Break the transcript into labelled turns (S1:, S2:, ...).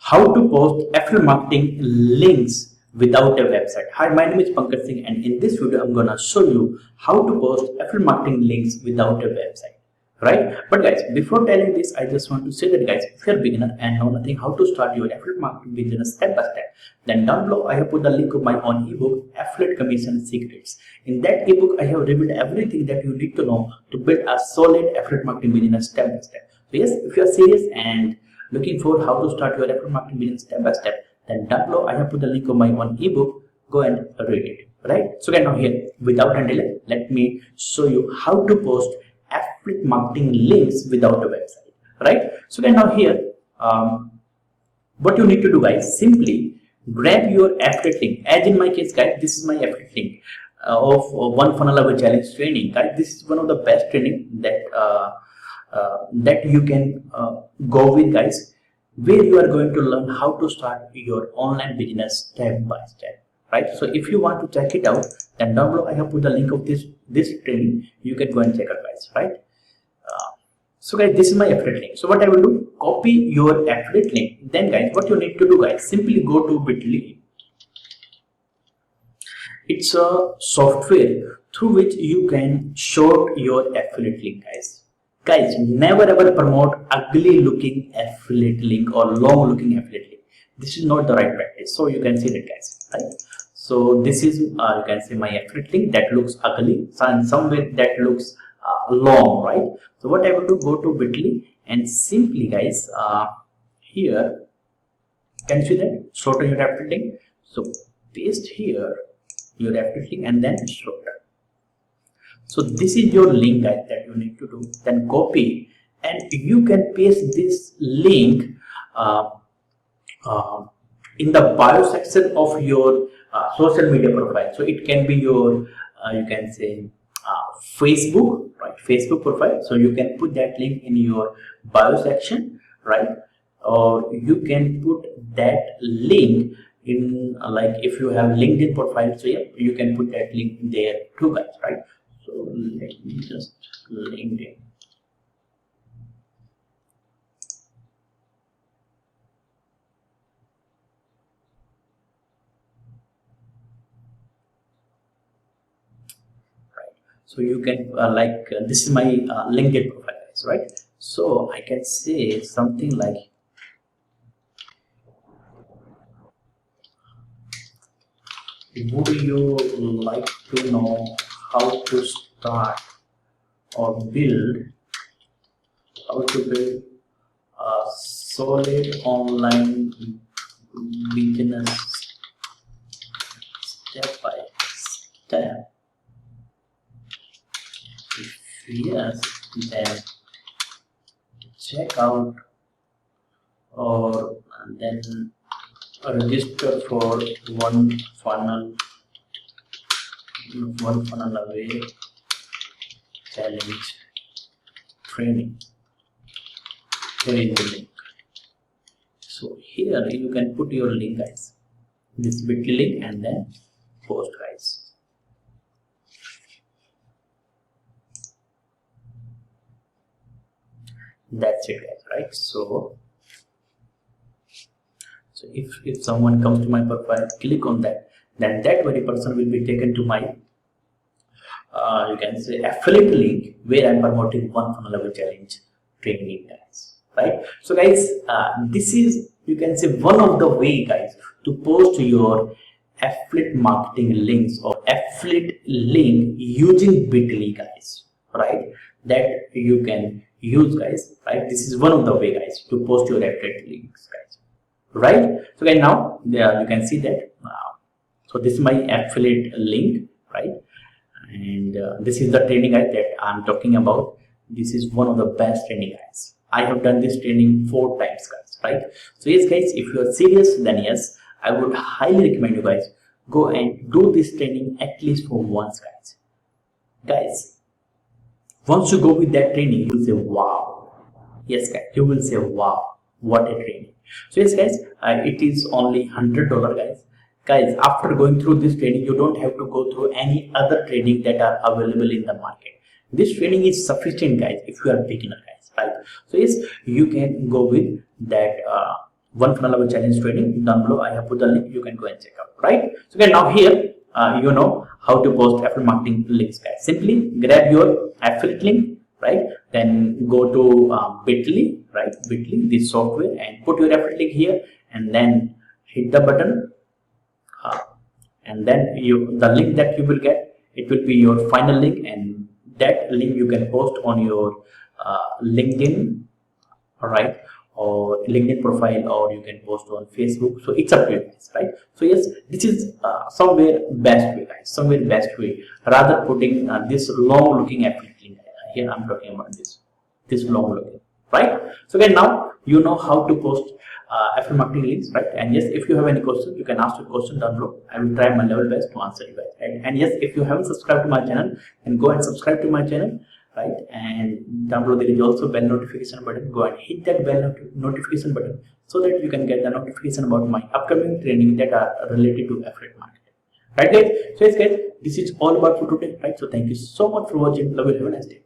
S1: How to post affiliate marketing links without a website. Hi, my name is Pankaj Singh, and in this video I'm gonna show you how to post affiliate marketing links without a website, right? But guys, before telling this, I just want to say that guys, if you're a beginner and know nothing how to start your affiliate marketing business step by step, then down below I have put the link of my own ebook, Affiliate Commission Secrets. In that ebook, I have revealed everything that you need to know to build a solid affiliate marketing business step by step. So yes, if you are serious and looking for how to start your affiliate marketing business step by step, then down below I have put the link of my own ebook. Go and read it, right? So again, now here, without any delay, let me show you how to post affiliate marketing links without a website, right? So again, now here, what you need to do, guys, simply grab your affiliate link. As in my case, guys, this is my affiliate link of one funnel level challenge training. Guys, this is one of the best training that you can go with, guys, where you are going to learn how to start your online business step by step, right? So if you want to check it out, then down below I have put the link of this training. You can go and check out, guys, right? So guys, this is my affiliate link. So what I will do, copy your affiliate link. Then guys, what you need to do, guys, simply go to bit.ly. It's a software through which you can short your affiliate link, guys. Guys, never ever promote ugly looking affiliate link or long looking affiliate link. This is not the right practice. So you can see that, guys, right? So this is you can see my affiliate link that looks ugly, and somewhere that looks long, right? So what I will do, go to bit.ly and simply, guys, here, can you see that? Shorten your affiliate link. So paste here your affiliate link and then shorten. So this is your link, guys, that you need to do. Then copy, and you can paste this link in the bio section of your social media profile. So it can be your you can say Facebook, right? Facebook profile. So you can put that link in your bio section, right? Or you can put that link in like if you have LinkedIn profile. So yeah, you can put that link there too, guys, right? So let me just LinkedIn. Right. So you can this is my LinkedIn profile, guys, right? So I can say something like, would you like to know how to start or build a solid online business step by step? If yes, then check out or then register for one funnel away challenge training. Here is the link. So here you can put your link, guys, this bit.ly link, and then post, guys. That's it, guys, right? So if someone comes to my profile, click on that, then that very person will be taken to my you can say affiliate link where I'm promoting one funnel level challenge training, guys, right? So guys, this is, you can say, one of the way, guys, to post your affiliate marketing links or affiliate link using bit.ly, guys, right? That you can use, guys, right? This is one of the way, guys, to post your affiliate links, guys, right? So guys, now there you can see that so this is my affiliate link, right? And this is the training, guys, that I'm talking about. This is one of the best training, guys. I have done this training 4 times, guys, right? So yes, guys, if you are serious, then yes, I would highly recommend you guys go and do this training at least for once, guys. Guys, once you go with that training, you will say wow. Yes, guys, you will say wow, what a training. So yes, guys, it is only $100, guys. Guys, after going through this training, you don't have to go through any other training that are available in the market. This training is sufficient, guys, if you are beginner, guys, right? So yes, you can go with that one funnel level challenge training. Down below I have put the link, you can go and check out, right? So again, now here you know how to post affiliate marketing links, guys. Simply grab your affiliate link, right? Then go to bit.ly, right? Bit.ly, this software, and put your affiliate link here, and then hit the button, and then the link that you will get, it will be your final link, and that link you can post on your LinkedIn, all right, or LinkedIn profile, or you can post on Facebook. So it's up to you guys, right? So yes, this is somewhere best way, guys, somewhere best way, rather putting this long looking affiliate link. Here I'm talking about this long looking, right? So again, now you know how to post affiliate marketing links, right? And yes, if you have any question, you can ask your question down below. I will try my level best to answer you guys, right? And yes, if you haven't subscribed to my channel, then go and subscribe to my channel, right? And down below there is also bell notification button. Go and hit that bell notification button so that you can get the notification about my upcoming training that are related to affiliate marketing, right guys? So yes guys, this is all about for today, right? So thank you so much for watching. Love you, have a nice day.